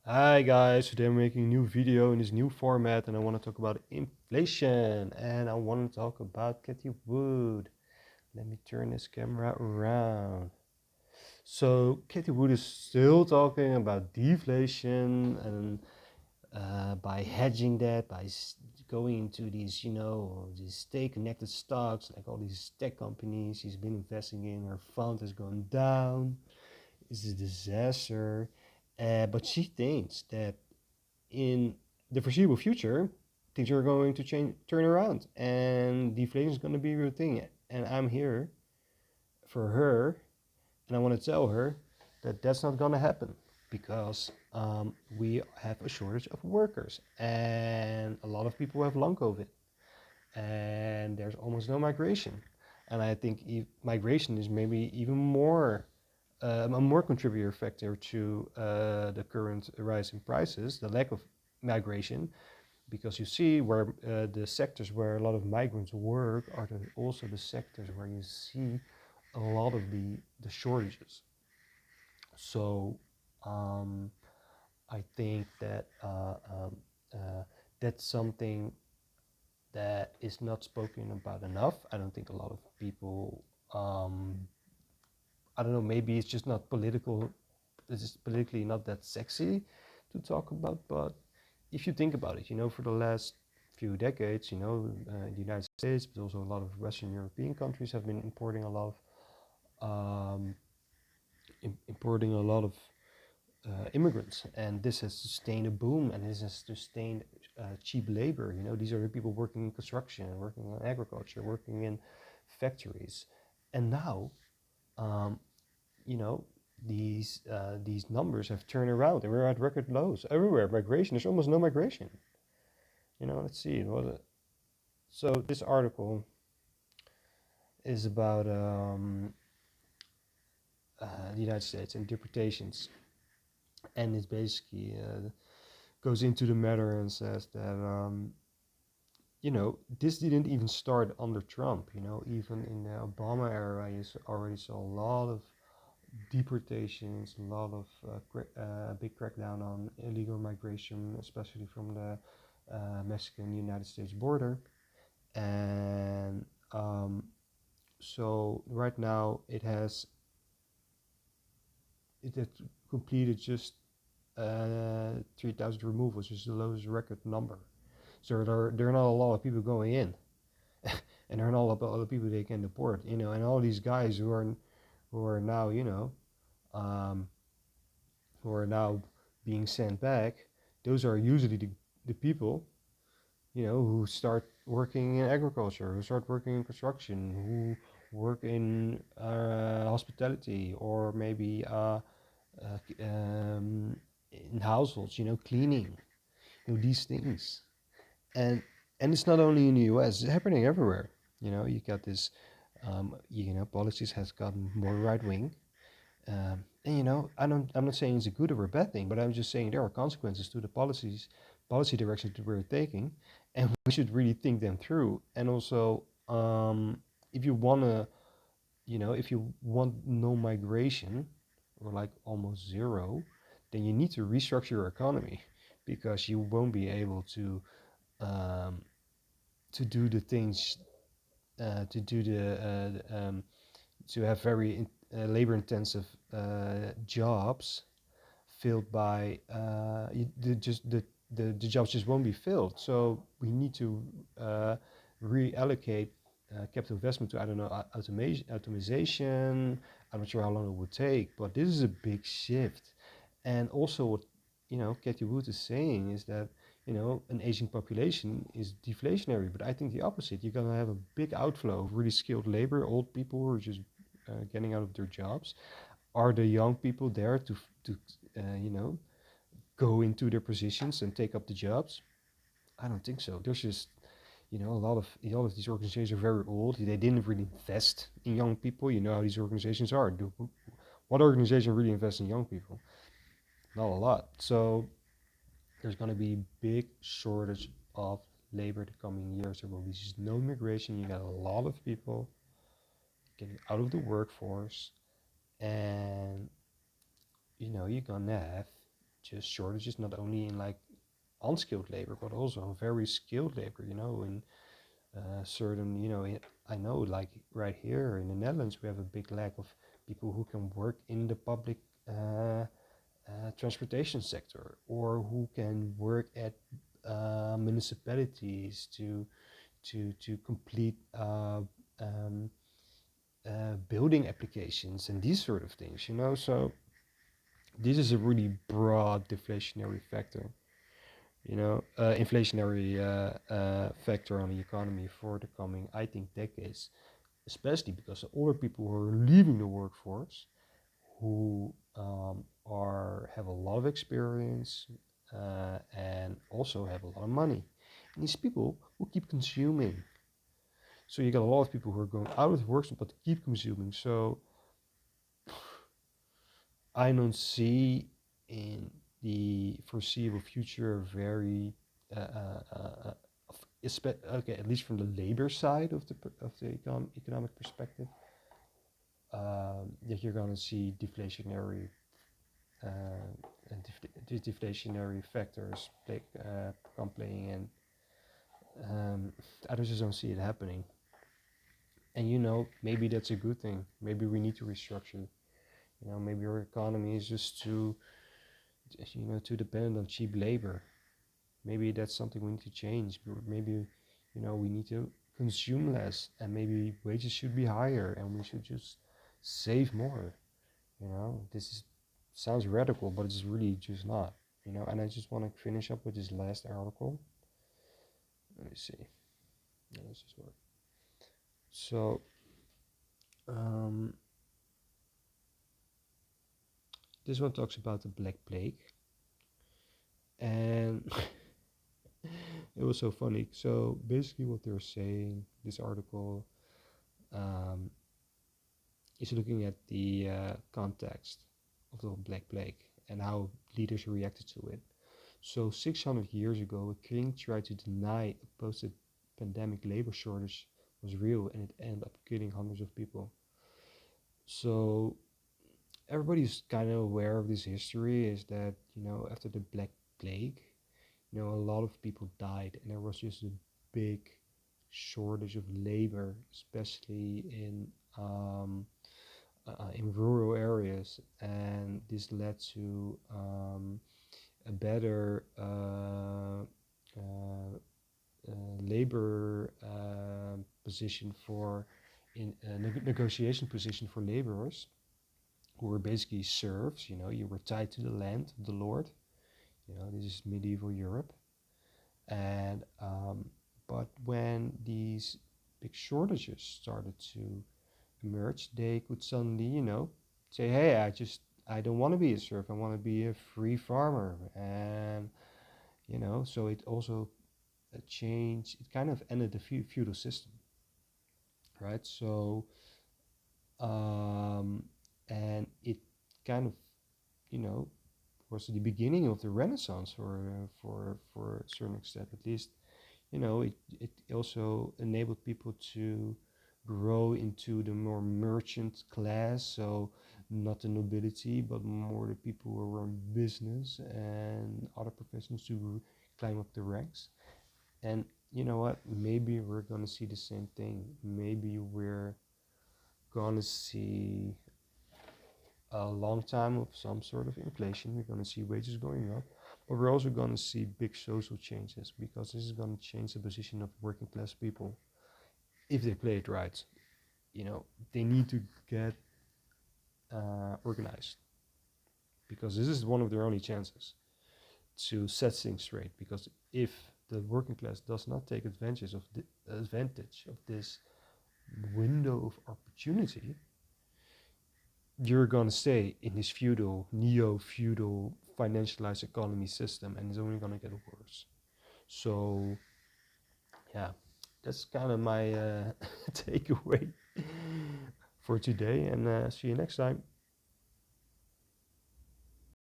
Hi guys, today I'm making a new video in this new format and I want to talk about inflation and I want to talk about Cathy Wood. Let me turn this camera around. So Cathy Wood is still talking about deflation and by hedging that, by going into these, these stay connected stocks, like all these tech companies she's been investing in, her fund has gone down. It's a disaster. But she thinks that in the foreseeable future, things are going to turn around, and deflation is going to be a real thing. And I'm here for her, and I want to tell her that that's not going to happen because we have a shortage of workers, and a lot of people have long COVID, and there's almost no migration. And I think migration is maybe even more a more contributor factor to the current rise in prices, the lack of migration, because you see where the sectors where a lot of migrants work are also the sectors where you see a lot of the shortages. So um, I think that that's something that is not spoken about enough. I don't think a lot of people, I don't know, maybe it's just not political, it's just politically not that sexy to talk about. But if you think about it, for the last few decades, the United States, but also a lot of Western European countries have been um, importing a lot of immigrants, and this has sustained a boom, and this has sustained cheap labor. These are the people working in construction, working in agriculture, working in factories, and now, um, you know, these numbers have turned around, and we're at record lows everywhere. Migration, there's almost no migration. Let's see. So this article is about the United States interpretations, and it basically goes into the matter and says that this didn't even start under Trump. Even in the Obama era, you already saw a lot of deportations, a lot of big crackdown on illegal migration, especially from the Mexican-United States border. And so right now it has completed just 3,000 removals, which is the lowest record number. So there are not a lot of people going in, and there are not a lot of other people they can deport. And all these guys who are now um, who are now being sent back. Those are usually the people who start working in agriculture, who start working in construction, who work in hospitality, or maybe in households, cleaning, these things. And and it's not only in the US, it's happening everywhere. You got this, policies has gotten more right wing. And I'm not saying it's a good or a bad thing, but I'm just saying there are consequences to the policy directions that we're taking, and we should really think them through. And also, if you wanna, if you want no migration or like almost zero, then you need to restructure your economy because you won't be able um, to do the things to do to have very labor intensive jobs filled by the jobs just won't be filled. So we need to reallocate capital investment to, I don't know, automation. I'm not sure how long it would take, but this is a big shift. And also what Cathy Woods is saying is that an aging population is deflationary, but I think the opposite. You're gonna have a big outflow of really skilled labor, old people who are just getting out of their jobs. Are the young people there to go into their positions and take up the jobs? I don't think so. There's just a lot of these organizations are very old. They didn't really invest in young people. You know how these organizations are. What organization really invests in young people? Not a lot. So there's going to be big shortage of labor the coming years. There will be just no immigration. You got a lot of people getting out of the workforce, and you're gonna have just shortages, not only in like unskilled labor, but also very skilled labor. In certain, I know like right here in the Netherlands, we have a big lack of people who can work in the public transportation sector, or who can work at municipalities to complete um, building applications and these sort of things. So this is a really broad deflationary factor, inflationary factor on the economy for the coming, I think, decades, especially because the older people who are leaving the workforce, who have a lot of experience and also have a lot of money. And these people will keep consuming. So you got a lot of people who are going out of the workforce but keep consuming. So I don't see in the foreseeable future very okay, at least from the labor side of the economic perspective, that you're going to see deflationary deflationary factors come playing in. I just don't see it happening. And maybe that's a good thing. Maybe we need to restructure. Maybe our economy is just too dependent on cheap labor. Maybe that's something we need to change. Maybe we need to consume less, and maybe wages should be higher, and we should just save more. This sounds radical, but it's really just not. And I just want to finish up with this last article. Let me see. Let's just work. So this one talks about the Black Plague, and it was so funny. So basically what they're saying, this article is looking at the context of the Black Plague and how leaders reacted to it. So 600 years ago, a king tried to deny a post-pandemic labor shortage was real, and it ended up killing hundreds of people. So everybody's kind of aware of this history, is that, after the Black Plague, a lot of people died, and there was just a big shortage of labor, especially in rural areas, and this led to a better labor position in a negotiation position for laborers, who were basically serfs. You were tied to the land of the lord. This is medieval Europe. And but when these big shortages started to emerge, they could suddenly, say, hey, I don't want to be a serf, I want to be a free farmer. And so it also changed, it kind of ended the feudal system, right? So and it kind of, was the beginning of the Renaissance for a certain extent, at least. It also enabled people to grow into the more merchant class, so not the nobility, but more the people who run business and other professions, to climb up the ranks. And you know what? Maybe we're gonna see the same thing. Maybe we're gonna see a long time of some sort of inflation. We're going to see wages going up, but we're also going to see big social changes, because this is going to change the position of working class people if they play it right. They need to get organized, because this is one of their only chances to set things straight. Because if the working class does not take advantage of this window of opportunity, you're going to stay in this neo-feudal financialized economy system, and it's only going to get worse. So yeah, that's kind of my takeaway for today, and see you next time.